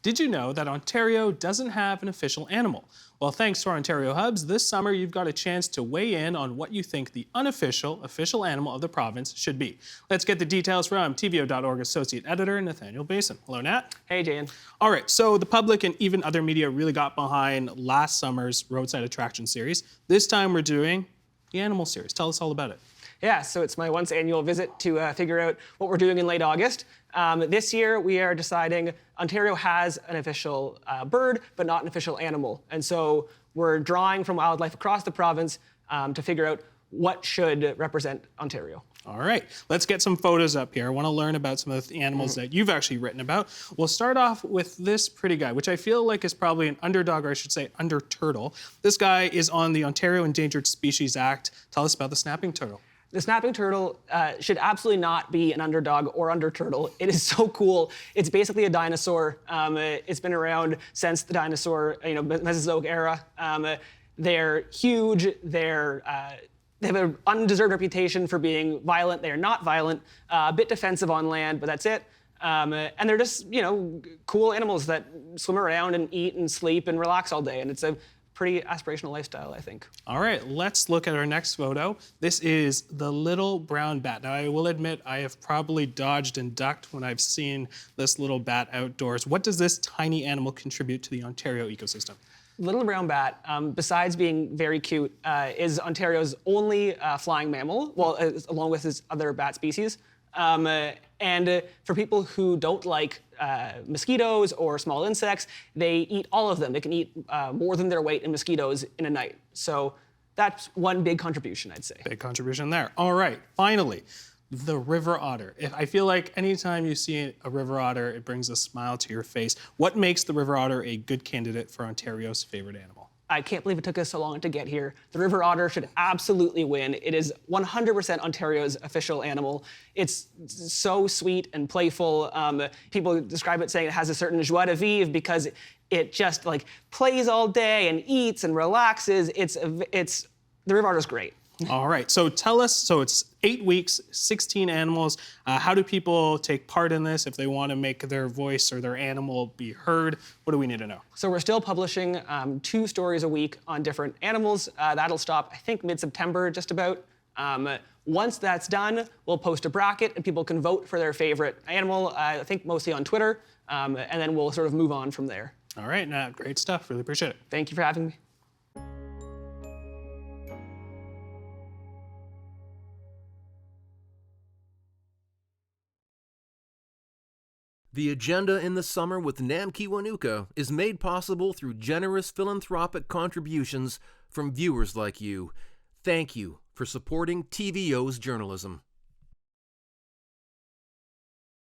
Did you know that Ontario doesn't have an official animal? Well, thanks to our Ontario hubs, this summer you've got a chance to weigh in on what you think the official animal of the province should be. Let's get the details from TVO.org Associate Editor Nathaniel Basen. Hello, Nat. Hey, Jan. All right, so the public and even other media really got behind last summer's Roadside Attraction Series. This time we're doing the Animal Series. Tell us all about it. Yeah, so it's my once annual visit to figure out what we're doing in late August. This year we are deciding Ontario has an official bird, but not an official animal. And so we're drawing from wildlife across the province to figure out what should represent Ontario. All right, let's get some photos up here. I want to learn about some of the animals that you've actually written about. We'll start off with this pretty guy, which I feel like is probably an underdog, or I should say under turtle. This guy is on the Ontario Endangered Species Act. Tell us about the snapping turtle. The snapping turtle should absolutely not be an underdog or under turtle. It is so cool. It's basically a dinosaur. It's been around since the dinosaur, Mesozoic era. They're huge. They have an undeserved reputation for being violent. They are not violent. A bit defensive on land, but that's it. And they're just, cool animals that swim around and eat and sleep and relax all day. And it's a pretty aspirational lifestyle, I think. All right, let's look at our next photo. This is the little brown bat. Now, I will admit I have probably dodged and ducked when I've seen this little bat outdoors. What does this tiny animal contribute to the Ontario ecosystem? Little brown bat, besides being very cute, is Ontario's only flying mammal, well, along with his other bat species. And for people who don't like mosquitoes or small insects, they eat all of them. They can eat more than their weight in mosquitoes in a night. So that's one big contribution, I'd say. Big contribution there. All right, finally, the river otter. I feel like anytime you see a river otter, it brings a smile to your face. What makes the river otter a good candidate for Ontario's favorite animal? I can't believe it took us so long to get here. The river otter should absolutely win. It is 100% Ontario's official animal. It's so sweet and playful. People describe it saying it has a certain joie de vivre because it just plays all day and eats and relaxes. The river otter's great. All right, so tell us, so it's 8 weeks, 16 animals. How do people take part in this if they want to make their voice or their animal be heard? What do we need to know? So we're still publishing 2 stories a week on different animals. That'll stop, I think, mid-September, just about. Once that's done, we'll post a bracket and people can vote for their favorite animal, I think mostly on Twitter, and then we'll sort of move on from there. All right, Nat, great stuff. Really appreciate it. Thank you for having me. The agenda in the summer with Namkiwanuka is made possible through generous philanthropic contributions from viewers like you. Thank you for supporting TVO's journalism.